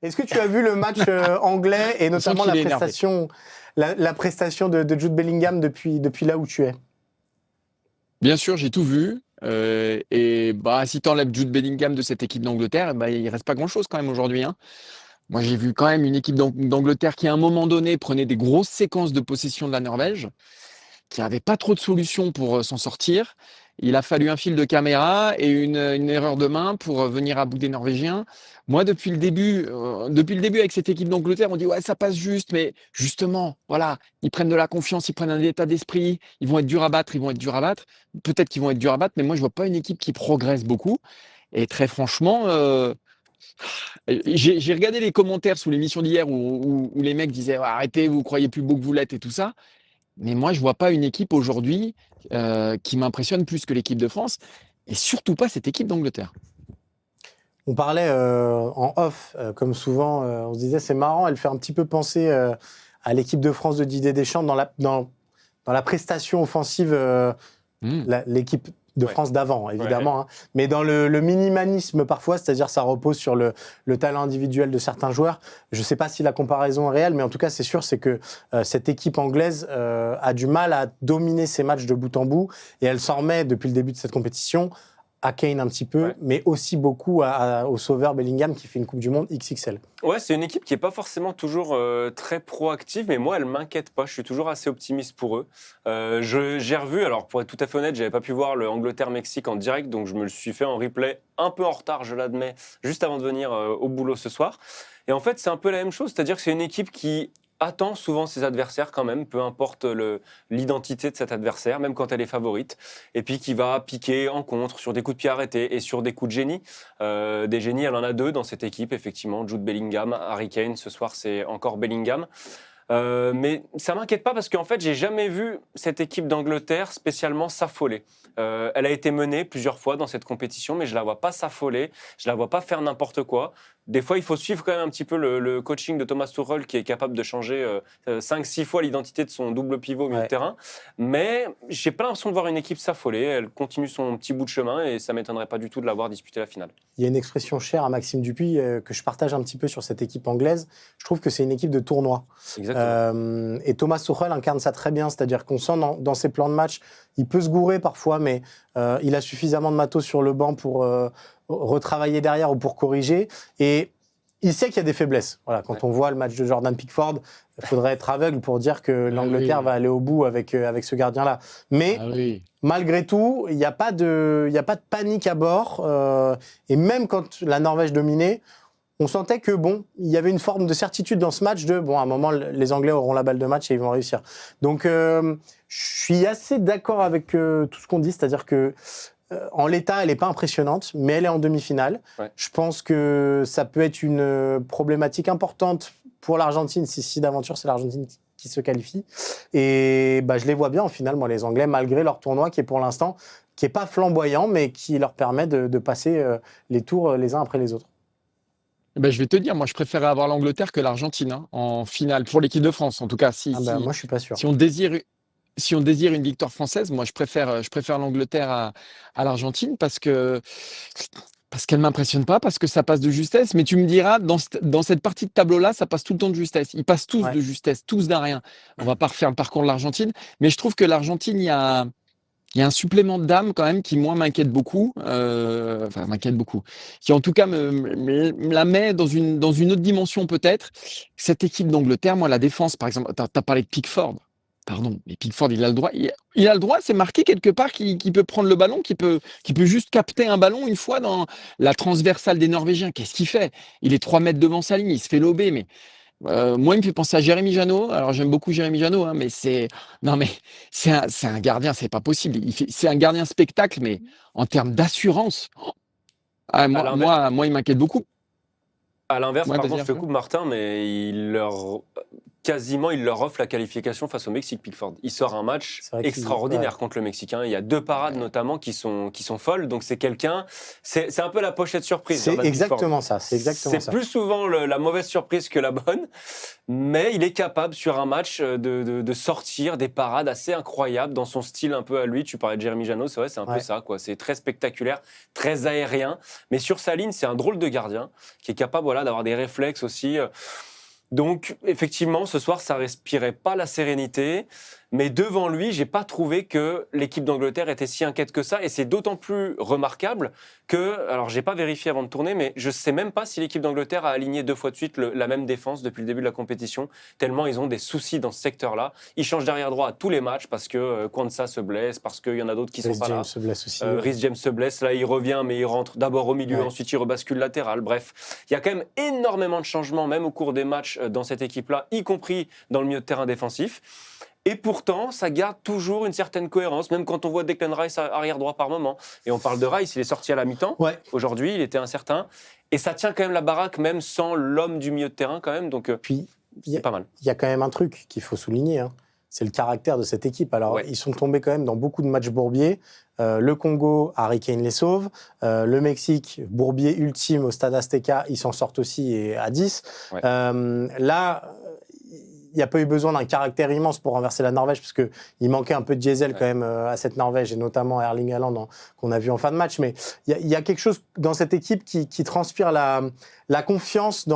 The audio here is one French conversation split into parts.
Est-ce que tu as vu le match anglais et notamment la prestation de Jude Bellingham depuis là où tu es? Bien sûr, j'ai tout vu. Et si tu enlèves Jude Bellingham de cette équipe d'Angleterre, il reste pas grand-chose quand même aujourd'hui, hein. Moi, j'ai vu quand même une équipe d'Angleterre qui, à un moment donné, prenait des grosses séquences de possession de la Norvège, qui n'avait pas trop de solutions pour s'en sortir. Il a fallu un fil de caméra et une erreur de main pour venir à bout des Norvégiens. Moi, depuis le début avec cette équipe d'Angleterre, on dit ouais, ça passe juste, mais justement, voilà, ils prennent de la confiance, ils prennent un état d'esprit, ils vont être durs à battre, Peut-être qu'ils vont être durs à battre, mais moi, je vois pas une équipe qui progresse beaucoup. Et très franchement, j'ai regardé les commentaires sous l'émission d'hier où les mecs disaient ouais, arrêtez, vous croyez plus beau que vous l'êtes et tout ça. Mais moi, je vois pas une équipe aujourd'hui qui m'impressionne plus que l'équipe de France et surtout pas cette équipe d'Angleterre. On parlait en off, comme souvent, on se disait c'est marrant, elle fait un petit peu penser à l'équipe de France de Didier Deschamps dans la prestation offensive, l'équipe de France d'avant, évidemment, hein, mais dans le minimalisme parfois, c'est-à-dire ça repose sur le talent individuel de certains joueurs. Je ne sais pas si la comparaison est réelle, mais en tout cas, c'est sûr, c'est que cette équipe anglaise a du mal à dominer ses matchs de bout en bout, et elle s'en remet depuis le début de cette compétition à Kane un petit peu, mais aussi beaucoup au sauveur Bellingham qui fait une Coupe du Monde XXL. Ouais, c'est une équipe qui n'est pas forcément toujours très proactive, mais moi, elle ne m'inquiète pas. Je suis toujours assez optimiste pour eux. J'ai revu, alors pour être tout à fait honnête, je n'avais pas pu voir le Angleterre-Mexique en direct, donc je me le suis fait en replay, un peu en retard, je l'admets, juste avant de venir au boulot ce soir. Et en fait, c'est un peu la même chose, c'est-à-dire que c'est une équipe qui attend souvent ses adversaires quand même, peu importe l'identité de cet adversaire, même quand elle est favorite, et puis qui va piquer en contre sur des coups de pied arrêtés et sur des coups de génie. Des génies, elle en a deux dans cette équipe, effectivement, Jude Bellingham, Harry Kane, ce soir c'est encore Bellingham. Mais ça m'inquiète pas parce qu'en fait, j'ai jamais vu cette équipe d'Angleterre spécialement s'affoler. Elle a été menée plusieurs fois dans cette compétition, mais je la vois pas s'affoler, je la vois pas faire n'importe quoi. Des fois, il faut suivre quand même un petit peu le coaching de Thomas Tuchel qui est capable de changer 5-6 fois l'identité de son double pivot au milieu de terrain. Mais j'ai pas l'impression de voir une équipe s'affoler. Elle continue son petit bout de chemin et ça m'étonnerait pas du tout de l'avoir disputé la finale. Il y a une expression chère à Maxime Dupuis que je partage un petit peu sur cette équipe anglaise. Je trouve que c'est une équipe de tournoi. Exactement. Et Thomas Tuchel incarne ça très bien, c'est-à-dire qu'on sent dans ses plans de match, il peut se gourer parfois, mais il a suffisamment de matos sur le banc pour retravailler derrière ou pour corriger. Et il sait qu'il y a des faiblesses. Voilà, quand on voit le match de Jordan Pickford, il faudrait être aveugle pour dire que l'Angleterre va aller au bout avec ce gardien-là. Mais malgré tout, il n'y a pas de panique à bord. Et même quand la Norvège dominait, on sentait que il y avait une forme de certitude dans ce match à un moment, les Anglais auront la balle de match et ils vont réussir. Donc, je suis assez d'accord avec tout ce qu'on dit, c'est-à-dire que en l'état, elle n'est pas impressionnante, mais elle est en demi-finale. Je pense que ça peut être une problématique importante pour l'Argentine, si d'aventure c'est l'Argentine qui se qualifie. Et je les vois bien en finale, moi, les Anglais, malgré leur tournoi qui est pour l'instant, qui n'est pas flamboyant, mais qui leur permet de passer les tours les uns après les autres. Je vais te dire, moi je préférais avoir l'Angleterre que l'Argentine en finale, pour l'équipe de France en tout cas. Moi je suis pas sûr. Si on désire une victoire française, moi je préfère l'Angleterre à l'Argentine parce qu'elle m'impressionne pas, parce que ça passe de justesse. Mais tu me diras, dans cette partie de tableau-là, ça passe tout le temps de justesse. Ils passent tous de justesse, tous d'un rien. On va pas refaire le parcours de l'Argentine, mais je trouve que l'Argentine, il y a un supplément d'âme quand même qui, moi, m'inquiète beaucoup. Qui en tout cas me la met dans une autre dimension peut-être. Cette équipe d'Angleterre, moi, la défense, par exemple, tu as parlé de Pickford. Pardon, mais Pickford, il a le droit. Il a le droit, c'est marqué quelque part qu'il peut prendre le ballon, qu'il peut juste capter un ballon une fois dans la transversale des Norvégiens. Qu'est-ce qu'il fait? Il est 3 mètres devant sa ligne, il se fait lober. Mais moi, il me fait penser à Jérémy Janot. Alors, j'aime beaucoup Jérémy Janot, hein, mais c'est un gardien, c'est pas possible. C'est un gardien spectacle, mais en termes d'assurance, moi, il m'inquiète beaucoup. À l'inverse, par contre, je te coupe, Martin, mais quasiment, il leur offre la qualification face au Mexique, Pickford. Il sort un match extraordinaire contre le Mexicain. Il y a 2 parades notamment qui sont folles. Donc c'est quelqu'un, c'est un peu la pochette surprise. C'est exactement ça. C'est plus souvent la mauvaise surprise que la bonne, mais il est capable sur un match de sortir des parades assez incroyables dans son style un peu à lui. Tu parlais de Jérémy Janot, c'est vrai, c'est un peu ça, quoi. C'est très spectaculaire, très aérien, mais sur sa ligne, c'est un drôle de gardien qui est capable, d'avoir des réflexes aussi. Donc, effectivement, ce soir, ça respirait pas la sérénité. Mais devant lui, j'ai pas trouvé que l'équipe d'Angleterre était si inquiète que ça. Et c'est d'autant plus remarquable que, alors j'ai pas vérifié avant de tourner, mais je sais même pas si l'équipe d'Angleterre a aligné 2 fois de suite la même défense depuis le début de la compétition, tellement ils ont des soucis dans ce secteur-là. Ils changent d'arrière droit à tous les matchs parce que Kwanza se blesse, parce qu'il y en a d'autres qui sont pas là. Reece James se blesse aussi. Reece James se blesse, là il revient, mais il rentre d'abord au milieu, ensuite il rebascule latéral. Bref, il y a quand même énormément de changements, même au cours des matchs dans cette équipe-là, y compris dans le milieu de terrain défensif. Et pourtant, ça garde toujours une certaine cohérence, même quand on voit Declan Rice arrière droit par moment. Et on parle de Rice, il est sorti à la mi-temps. Aujourd'hui, il était incertain. Et ça tient quand même la baraque, même sans l'homme du milieu de terrain, quand même. Donc, puis, c'est pas mal. Il y a quand même un truc qu'il faut souligner, hein. C'est le caractère de cette équipe. Alors, ils sont tombés quand même dans beaucoup de matchs bourbiers. Le Congo, Harry Kane les sauve. Le Mexique, bourbier ultime au Stade Azteca, ils s'en sortent aussi et à 10. Là, il n'y a pas eu besoin d'un caractère immense pour renverser la Norvège, parce qu'il manquait un peu de diesel quand même à cette Norvège, et notamment Erling Haaland qu'on a vu en fin de match. Mais il y a quelque chose dans cette équipe qui transpire la confiance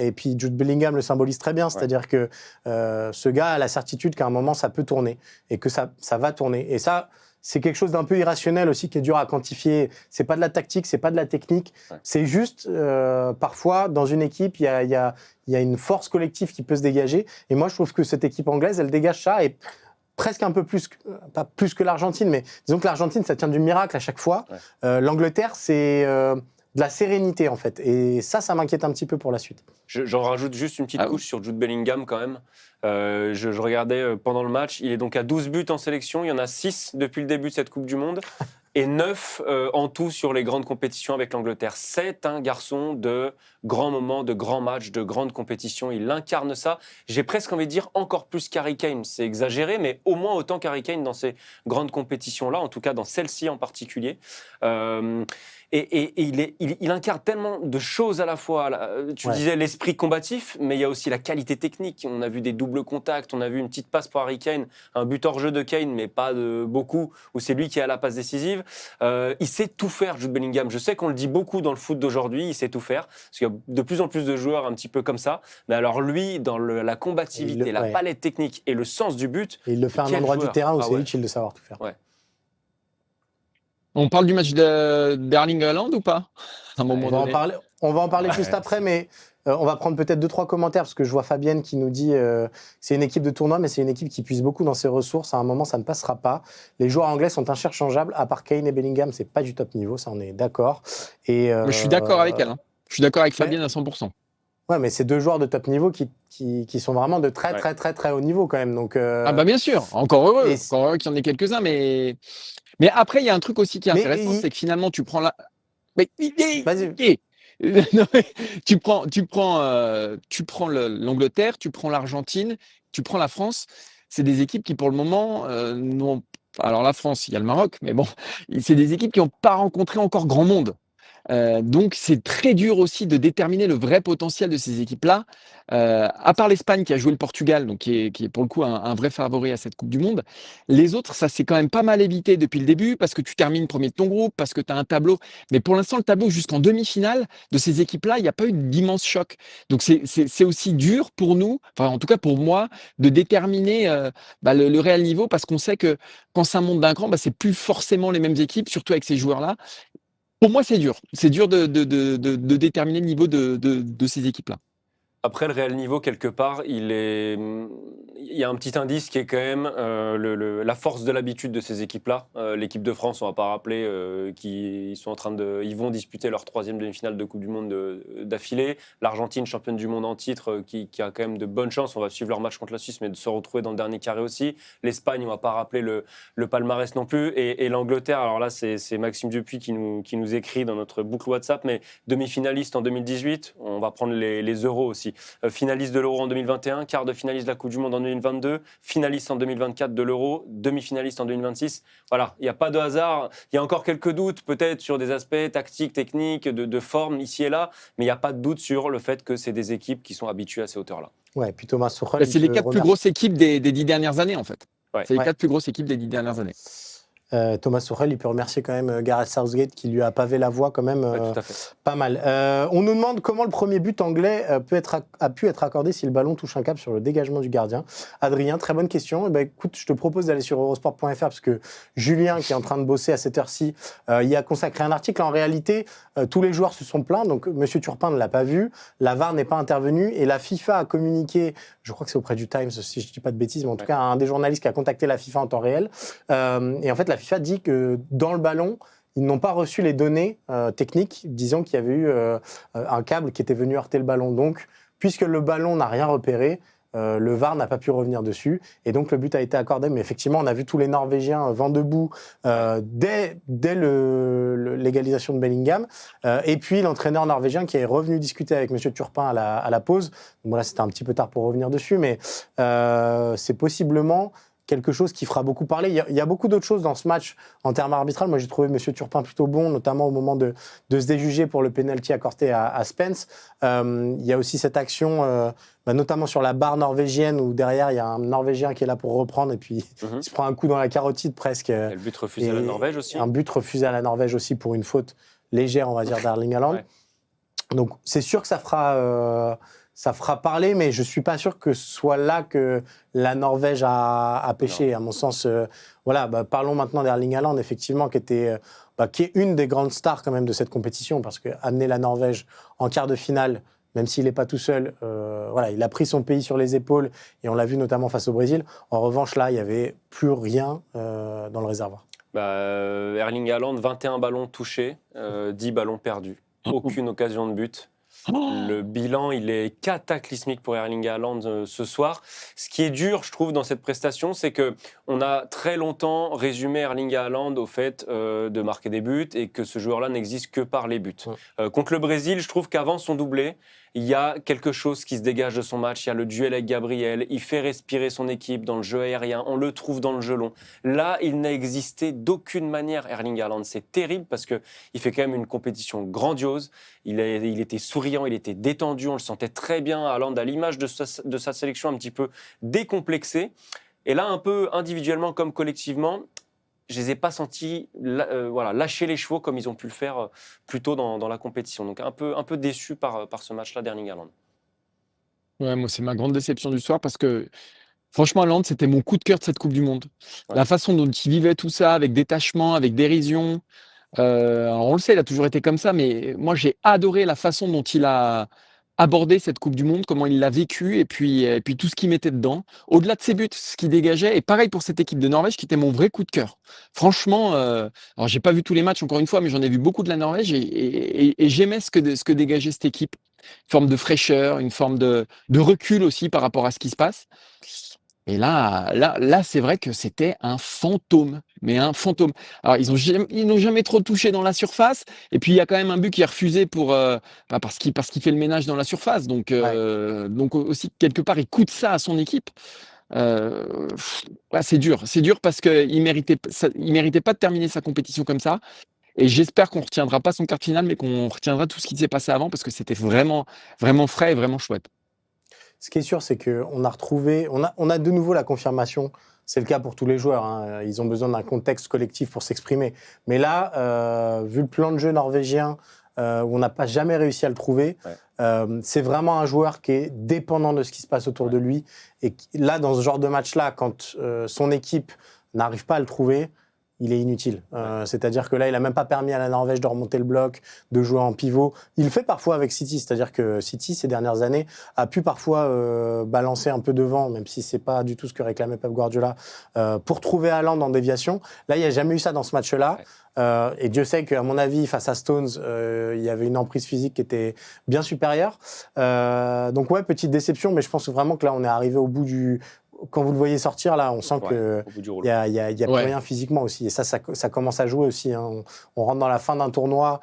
et puis Jude Bellingham le symbolise très bien, c'est-à-dire que ce gars a la certitude qu'à un moment ça peut tourner, et que ça va tourner. Et ça, c'est quelque chose d'un peu irrationnel aussi, qui est dur à quantifier. C'est pas de la tactique, c'est pas de la technique. C'est juste, parfois, dans une équipe, il y a une force collective qui peut se dégager. Et moi, je trouve que cette équipe anglaise, elle dégage ça, et presque un peu plus, pas plus que l'Argentine, mais disons que l'Argentine, ça tient du miracle à chaque fois. L'Angleterre, c'est de la sérénité, en fait. Et ça m'inquiète un petit peu pour la suite. J'en rajoute juste une petite couche sur Jude Bellingham, quand même. Je regardais pendant le match, il est donc à 12 buts en sélection, il y en a 6 depuis le début de cette Coupe du Monde, et 9 en tout sur les grandes compétitions avec l'Angleterre. C'est un garçon de grands moments, de grands matchs, de grandes compétitions, il incarne ça. J'ai presque envie de dire encore plus qu'Harry Kane, c'est exagéré, mais au moins autant qu'Harry Kane dans ces grandes compétitions-là, en tout cas dans celle-ci en particulier. Et il incarne tellement de choses à la fois. Tu disais l'esprit combatif, mais il y a aussi la qualité technique. On a vu des doubles contacts, on a vu une petite passe pour Harry Kane, un but hors jeu de Kane, mais pas de beaucoup, où c'est lui qui a la passe décisive. Il sait tout faire, Jude Bellingham. Je sais qu'on le dit beaucoup dans le foot d'aujourd'hui, il sait tout faire, parce qu'il y a de plus en plus de joueurs un petit peu comme ça. Mais alors lui, dans la combativité, la palette technique et le sens du but... Et il le fait à un endroit du terrain où c'est utile de savoir tout faire. On parle du match d'Erling Haaland ou pas? On va en parler juste après, mais on va prendre peut-être 2-3 commentaires, parce que je vois Fabienne qui nous dit c'est une équipe de tournoi, mais c'est une équipe qui puise beaucoup dans ses ressources. À un moment, ça ne passera pas. Les joueurs anglais sont interchangeables. À part Kane et Bellingham, c'est pas du top niveau, ça on est d'accord. Je suis d'accord avec elle. Je suis d'accord avec Fabienne à 100%. Ouais, mais c'est 2 joueurs de top niveau qui sont vraiment de très, très, très, très haut niveau quand même. Donc, Ah bah bien sûr, encore heureux qu'il y en ait quelques-uns, mais après, il y a un truc aussi qui est intéressant, c'est que finalement, tu prends la... Vas-y. Non, mais tu prends l'Angleterre, tu prends l'Argentine, tu prends la France. C'est des équipes qui, pour le moment, n'ont... Alors la France, il y a le Maroc, mais bon, c'est des équipes qui n'ont pas rencontré encore grand monde. Donc c'est très dur aussi de déterminer le vrai potentiel de ces équipes-là. À part l'Espagne qui a joué le Portugal, donc qui est pour le coup un vrai favori à cette Coupe du Monde, les autres, ça s'est quand même pas mal évité depuis le début, parce que tu termines premier de ton groupe, parce que tu as un tableau. Mais pour l'instant, le tableau jusqu'en demi-finale de ces équipes-là, il n'y a pas eu d'immense choc. Donc c'est aussi dur pour nous, enfin en tout cas pour moi, de déterminer le réel niveau, parce qu'on sait que quand ça monte d'un cran, c'est plus forcément les mêmes équipes, surtout avec ces joueurs-là. Pour moi, c'est dur. C'est dur de déterminer le niveau de ces équipes-là. Après, le réel niveau, quelque part, il y a un petit indice qui est quand même la force de l'habitude de ces équipes-là. L'équipe de France, on ne va pas rappeler qu'ils vont disputer leur 3e demi-finale de Coupe du Monde d'affilée. L'Argentine, championne du monde en titre, qui a quand même de bonnes chances. On va suivre leur match contre la Suisse, mais de se retrouver dans le dernier carré aussi. L'Espagne, on ne va pas rappeler le palmarès non plus. Et l'Angleterre, alors là, c'est Maxime Dupuis qui nous écrit dans notre boucle WhatsApp, mais demi-finaliste en 2018, on va prendre les euros aussi. dit. Finaliste de l'Euro en 2021, quart de finaliste de la Coupe du Monde en 2022, finaliste en 2024 de l'Euro, demi-finaliste en 2026. Voilà, il n'y a pas de hasard. Il y a encore quelques doutes peut-être sur des aspects tactiques, techniques, de forme ici et là, mais il n'y a pas de doute sur le fait que c'est des équipes qui sont habituées à ces hauteurs-là. Ouais, puis Thomas Tuchel, C'est les 4 plus grosses équipes des 10 dernières années, en fait. Ouais. C'est les 4 plus grosses équipes des 10 dernières années. Thomas Tuchel, il peut remercier quand même Gareth Southgate qui lui a pavé la voie quand même Tout à fait. pas mal. On nous demande comment le premier but anglais a pu être accordé si le ballon touche un câble sur le dégagement du gardien. Adrien, très bonne question. Écoute, je te propose d'aller sur eurosport.fr parce que Julien, qui est en train de bosser à cette heure-ci, y a consacré un article. En réalité, tous les joueurs se sont plaints, donc M. Turpin ne l'a pas vu, la VAR n'est pas intervenue et la FIFA a communiqué, je crois que c'est auprès du Times, si je ne dis pas de bêtises, mais en tout cas un des journalistes qui a contacté la FIFA en temps réel. Et en fait, la FIFA dit que dans le ballon, ils n'ont pas reçu les données techniques disant qu'il y avait eu un câble qui était venu heurter le ballon. Donc, puisque le ballon n'a rien repéré, le VAR n'a pas pu revenir dessus. Et donc, le but a été accordé. Mais effectivement, on a vu tous les Norvégiens vent debout dès l'égalisation de Bellingham. Et puis, l'entraîneur norvégien qui est revenu discuter avec M. Turpin à la pause. Bon, là, c'était un petit peu tard pour revenir dessus. Mais c'est possiblement quelque chose qui fera beaucoup parler. Il y a beaucoup d'autres choses dans ce match en termes arbitrales. Moi, j'ai trouvé M. Turpin plutôt bon, notamment au moment de se déjuger pour le penalty accordé à Spence. Il y a aussi cette action, notamment sur la barre norvégienne, où derrière, il y a un Norvégien qui est là pour reprendre, et puis il se prend un coup dans la carotide presque. Et le but refusé à la Norvège aussi. Un but refusé à la Norvège aussi pour une faute légère, on va dire, d'Erling Haaland. Ouais. Donc, c'est sûr que ça fera parler, mais je ne suis pas sûr que ce soit là que la Norvège a pêché. Non. À mon sens, parlons maintenant d'Erling Haaland, effectivement, qui est une des grandes stars quand même de cette compétition, parce qu'amener la Norvège en quart de finale, même s'il n'est pas tout seul, il a pris son pays sur les épaules, et on l'a vu notamment face au Brésil. En revanche, là, il n'y avait plus rien dans le réservoir. Erling Haaland, 21 ballons touchés, 10 ballons perdus. Aucune occasion de but. Le bilan, il est cataclysmique pour Erling Haaland ce soir. Ce qui est dur, je trouve, dans cette prestation, c'est qu'on a très longtemps résumé Erling Haaland au fait de marquer des buts et que ce joueur-là n'existe que par les buts. Contre le Brésil, je trouve qu'avant son doublé, il y a quelque chose qui se dégage de son match. Il y a le duel avec Gabriel. Il fait respirer son équipe dans le jeu aérien. On le trouve dans le jeu long. Là, il n'a existé d'aucune manière, Erling Haaland. C'est terrible parce qu'il fait quand même une compétition grandiose. Il était souriant, il était détendu. On le sentait très bien, Haaland, à l'image de sa sélection un petit peu décomplexée. Et là, un peu individuellement comme collectivement, je ne les ai pas sentis lâcher les chevaux comme ils ont pu le faire plus tôt dans la compétition. Donc un peu déçu par ce match-là d'Erling Haaland. Ouais, moi, c'est ma grande déception du soir parce que, franchement, Haaland, c'était mon coup de cœur de cette Coupe du Monde. Ouais. La façon dont il vivait tout ça, avec détachement, avec dérision. Alors on le sait, il a toujours été comme ça, mais moi, j'ai adoré la façon dont il a abordé cette Coupe du Monde, comment il l'a vécu et puis tout ce qu'il mettait dedans. Au-delà de ses buts, ce qu'il dégageait. Et pareil pour cette équipe de Norvège qui était mon vrai coup de cœur. Franchement, alors j'ai pas vu tous les matchs encore une fois, mais j'en ai vu beaucoup de la Norvège et j'aimais ce que dégageait cette équipe. Une forme de fraîcheur, une forme de recul aussi par rapport à ce qui se passe. Et là, c'est vrai que c'était un fantôme, mais un fantôme. Alors, ils n'ont jamais trop touché dans la surface. Et puis, il y a quand même un but qui est refusé parce qu'il fait le ménage dans la surface. Donc aussi, quelque part, il coûte ça à son équipe. C'est dur. C'est dur parce qu'il méritait pas de terminer sa compétition comme ça. Et j'espère qu'on ne retiendra pas son quart de finale, mais qu'on retiendra tout ce qui s'est passé avant parce que c'était vraiment, vraiment frais et vraiment chouette. Ce qui est sûr, c'est qu'on a retrouvé, on a de nouveau la confirmation. C'est le cas pour tous les joueurs. Hein. Ils ont besoin d'un contexte collectif pour s'exprimer. Mais là, vu le plan de jeu norvégien, où on n'a pas jamais réussi à le trouver, c'est vraiment un joueur qui est dépendant de ce qui se passe autour de lui. Et là, dans ce genre de match-là, quand son équipe n'arrive pas à le trouver, il est inutile. C'est-à-dire que là, il n'a même pas permis à la Norvège de remonter le bloc, de jouer en pivot. Il le fait parfois avec City, c'est-à-dire que City, ces dernières années, a pu parfois balancer un peu devant, même si ce n'est pas du tout ce que réclamait Pep Guardiola, pour trouver Haaland en déviation. Là, il n'y a jamais eu ça dans ce match-là. Et Dieu sait qu'à mon avis, face à Stones, il y avait une emprise physique qui était bien supérieure. Donc ouais, petite déception, mais je pense vraiment que là, on est arrivé au bout du... Quand vous le voyez sortir, là, on sent qu'il y a plus rien physiquement aussi. Et ça commence à jouer aussi. Hein. On rentre dans la fin d'un tournoi.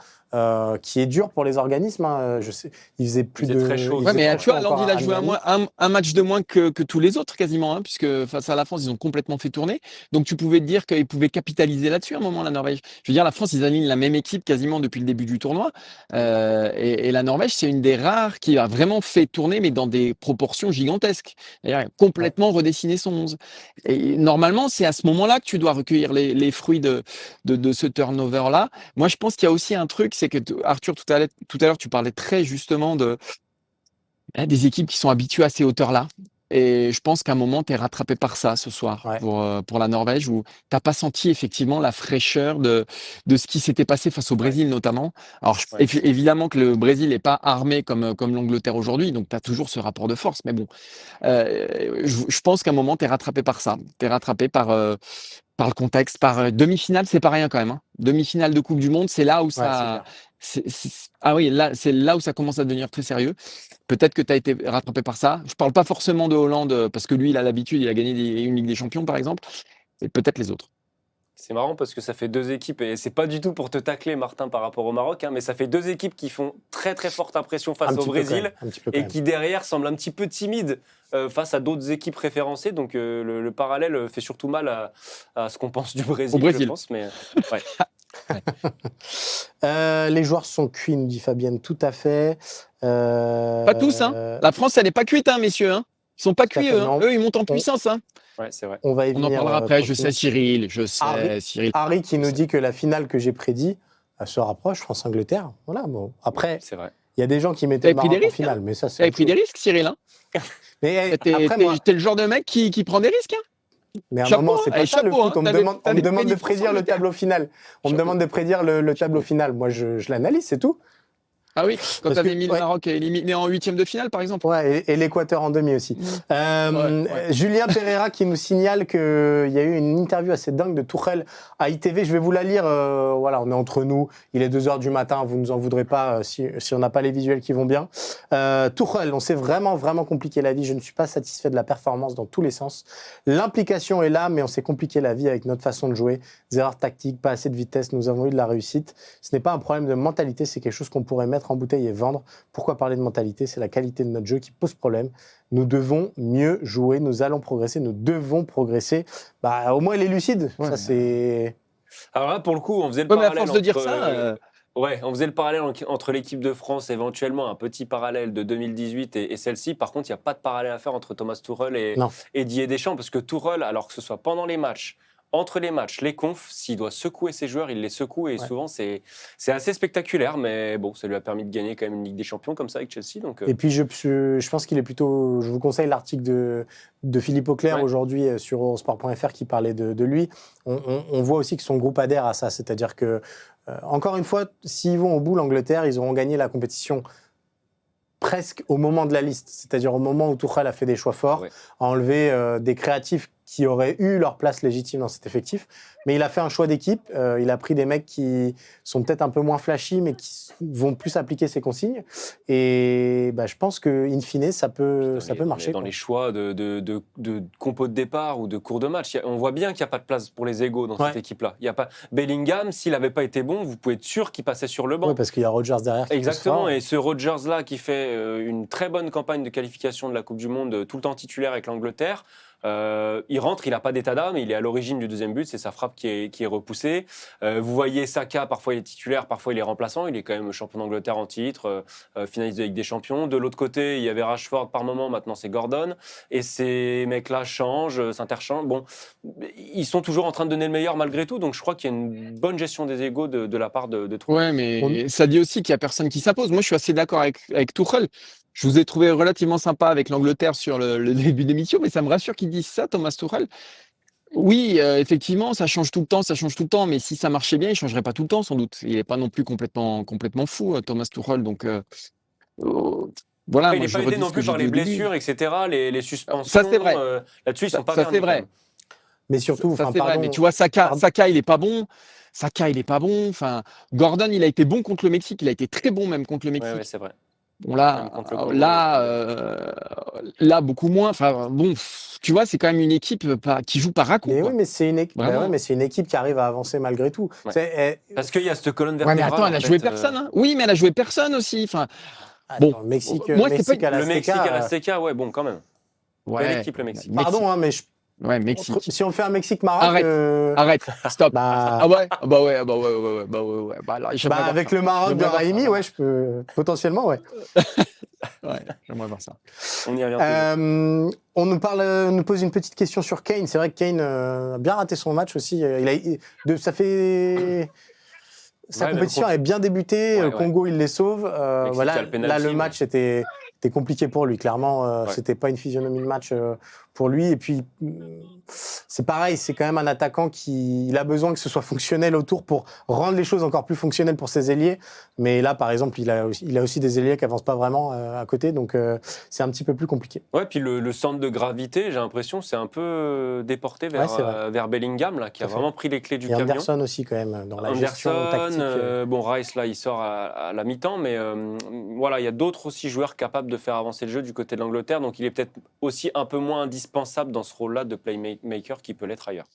qui est dur pour les organismes. Hein. Je sais, il faisait plus Il faisait très chaud. Ouais, mais tu vois, encore Hollande, il a joué Miami. un match de moins que tous les autres quasiment, hein, puisque face à la France, ils ont complètement fait tourner. Donc tu pouvais te dire qu'ils pouvaient capitaliser là-dessus à un moment, la Norvège. Je veux dire, la France, ils alignent la même équipe quasiment depuis le début du tournoi. Et la Norvège, c'est une des rares qui a vraiment fait tourner, mais dans des proportions gigantesques. C'est-à-dire complètement redessiner son 11. Et normalement, c'est à ce moment-là que tu dois recueillir les fruits de ce turnover-là. Moi, je pense qu'il y a aussi un truc, c'est que Arthur, tout à l'heure, tu parlais très justement des équipes qui sont habituées à ces hauteurs-là. Et je pense qu'à un moment, tu es rattrapé par ça ce soir Ouais. pour la Norvège, où tu n'as pas senti effectivement la fraîcheur de ce qui s'était passé face au Brésil notamment. Alors, évidemment que le Brésil n'est pas armé comme l'Angleterre aujourd'hui, donc tu as toujours ce rapport de force. Mais bon, je pense qu'à un moment, tu es rattrapé par ça. Tu es rattrapé par le contexte, par demi-finale, c'est pas rien quand même. Hein. Demi-finale de Coupe du Monde, c'est là où ça. Ah oui, là, c'est là où ça commence à devenir très sérieux. Peut-être que tu as été rattrapé par ça. Je parle pas forcément de Hollande, parce que lui, il a l'habitude, il a gagné une Ligue des Champions, par exemple, et peut-être les autres. C'est marrant parce que ça fait deux équipes, et c'est pas du tout pour te tacler, Martin, par rapport au Maroc, hein, mais ça fait deux équipes qui font très très forte impression face au Brésil et qui derrière semblent un petit peu timides face à d'autres équipes référencées. Donc le parallèle fait surtout mal à ce qu'on pense du Brésil, je pense. Mais, ouais. Les joueurs sont cuits, nous dit Fabienne, tout à fait. Pas tous, hein. La France, elle n'est pas cuite, hein, messieurs. Hein. Ils sont pas cuits, eux. Hein. Eux, ils montent en puissance. Hein. Ouais, c'est vrai. On en parlera après. Je sais, Cyril. Cyril. Harry qui nous dit que la finale que j'ai prédit se rapproche, France-Angleterre. Voilà. Bon. Après, c'est vrai. Il y a des gens qui mettaient le Maroc en finale, mais ça, c'est. Tu avais pris des risques, Cyril. Hein. Mais t'es le genre de mec qui prend des risques. Hein. Mais à un moment, c'est pas ça le foot. On me demande de prédire le tableau final. On me demande de prédire le tableau final. Moi, je l'analyse, c'est tout. Ah oui, quand tu avais mis le Maroc éliminé en huitième de finale, par exemple. Ouais, et l'Équateur en demi aussi. Julien Pereira qui nous signale qu'il y a eu une interview assez dingue de Tuchel à ITV. Je vais vous la lire. Voilà, on est entre nous. Il est 2h du matin. Vous ne nous en voudrez pas si on n'a pas les visuels qui vont bien. Tuchel, on s'est vraiment compliqué la vie. Je ne suis pas satisfait de la performance dans tous les sens. L'implication est là, mais on s'est compliqué la vie avec notre façon de jouer. Des erreurs tactiques, pas assez de vitesse. Nous avons eu de la réussite. Ce n'est pas un problème de mentalité. C'est quelque chose qu'on pourrait mettre en bouteille et vendre. Pourquoi parler de mentalité? C'est la qualité de notre jeu qui pose problème. Nous devons mieux jouer, nous allons progresser, nous devons progresser. Au moins, il est lucide. Ça, c'est... Alors là, pour le coup, on faisait le parallèle à force de dire ça... on faisait le parallèle entre l'équipe de France, éventuellement un petit parallèle de 2018 et celle-ci. Par contre, il n'y a pas de parallèle à faire entre Thomas Tuchel et Didier Deschamps, parce que Tuchel, alors que ce soit pendant les matchs, entre les matchs, les confs, s'il doit secouer ses joueurs, il les secoue et souvent c'est assez spectaculaire, mais bon, ça lui a permis de gagner quand même une Ligue des Champions comme ça avec Chelsea. Donc, Et puis je pense qu'il est plutôt. Je vous conseille l'article de Philippe Auclair aujourd'hui sur Eurosport.fr qui parlait de lui. On voit aussi que son groupe adhère à ça, c'est-à-dire que encore une fois, s'ils vont au bout, l'Angleterre, ils auront gagné la compétition presque au moment de la liste, c'est-à-dire au moment où Tuchel a fait des choix forts, a enlevé des créatifs qui auraient eu leur place légitime dans cet effectif. Mais il a fait un choix d'équipe. Il a pris des mecs qui sont peut-être un peu moins flashy, mais qui vont plus appliquer ses consignes. Et je pense qu'in fine, ça peut marcher. Dans les choix de compo de départ ou de cours de match, on voit bien qu'il n'y a pas de place pour les égos dans cette équipe-là. Il y a pas Bellingham, s'il n'avait pas été bon, vous pouvez être sûr qu'il passait sur le banc. Oui, parce qu'il y a Rodgers derrière. Exactement. Et ce Rodgers-là qui fait une très bonne campagne de qualification de la Coupe du Monde, tout le temps titulaire avec l'Angleterre. Il rentre, il n'a pas d'état d'âme, il est à l'origine du deuxième but, c'est sa frappe qui est repoussée. Vous voyez Saka, parfois il est titulaire, parfois il est remplaçant, il est quand même champion d'Angleterre en titre, finaliste de Ligue des Champions. De l'autre côté, il y avait Rashford par moment, maintenant c'est Gordon. Et ces mecs-là changent, s'interchangent. Bon, ils sont toujours en train de donner le meilleur malgré tout, donc je crois qu'il y a une bonne gestion des égos de la part de Tuchel. Ouais, mais ça dit aussi qu'il n'y a personne qui s'impose. Moi, je suis assez d'accord avec Tuchel. Je vous ai trouvé relativement sympa avec l'Angleterre sur le début d'émission, mais ça me rassure qu'ils disent ça, Thomas Tuchel. Oui, effectivement, ça change tout le temps, mais si ça marchait bien, il ne changerait pas tout le temps, sans doute. Il n'est pas non plus complètement fou, Thomas Tuchel. Donc, voilà. Après, il n'est pas aidé non plus par les blessures, etc., les suspensions. Ça, c'est vrai. Là-dessus, ils ne sont pas bien. Ça, c'est vrai. Mais surtout, ça, c'est vrai. Mais tu vois, Saka, il n'est pas bon. Enfin, Gordon, il a été bon contre le Mexique. Il a été très bon même contre le Mexique. Ouais, c'est vrai. Bon, Même contre le Congo, là, beaucoup moins. Enfin, bon, tu vois, c'est quand même une équipe qui joue par à-coups, Mais quoi. oui, mais c'est une équipe. Vraiment. Ouais, mais c'est une équipe qui arrive à avancer malgré tout. Ouais. C'est- Parce qu'il y a cette colonne Ouais, mais vertébrale. attends, elle a en joué fait, personne, hein. Oui, mais elle a joué personne aussi. Enfin, bon, Attends, Mexique, moi, c'est Mexique pas. à Le Mexique à l'Azteca. l'Azteca, ouais, bon, quand même. Belle Ouais, équipe, le Mexique. Pardon, hein, mais Ouais, Mexique. si on fait un Mexique-Maroc, Arrête, stop. bah, Ah ouais, ah bah ouais, bah alors, j'aimerais voir avec ça. le Maroc de J'aimerais voir ça, Raimi, vraiment. ouais, je peux potentiellement, ouais. Ouais, j'aimerais voir ça. On y revient toujours. On nous pose une petite question sur Kane. C'est vrai que Kane a bien raté son match aussi. Ça fait. Sa Ouais, compétition même avait bien débuté. Ouais, Le Congo, il les sauve. Mexique Voilà, a le penalty, là, le mais- match était compliqué pour lui. Clairement, Ouais. c'était pas une physionomie de match pour lui. Et puis, c'est pareil, c'est quand même un attaquant il a besoin que ce soit fonctionnel autour pour rendre les choses encore plus fonctionnelles pour ses ailiers. Mais là, par exemple, il a aussi des ailiers qui avancent pas vraiment à côté. Donc, c'est un petit peu plus compliqué. Ouais, puis le centre de gravité, j'ai l'impression, c'est un peu déporté Ouais, c'est vrai. vers Bellingham, là, qui a Tout à fait. vraiment pris les clés du Et camion. Anderson aussi, quand même, dans la gestion Anderson, tactique. bon, Rice, là, il sort à la mi-temps, mais voilà, il y a d'autres aussi joueurs capables de faire avancer le jeu du côté de l'Angleterre, donc il est peut-être aussi un peu moins indispensable dans ce rôle-là de playmaker qui peut l'être ailleurs.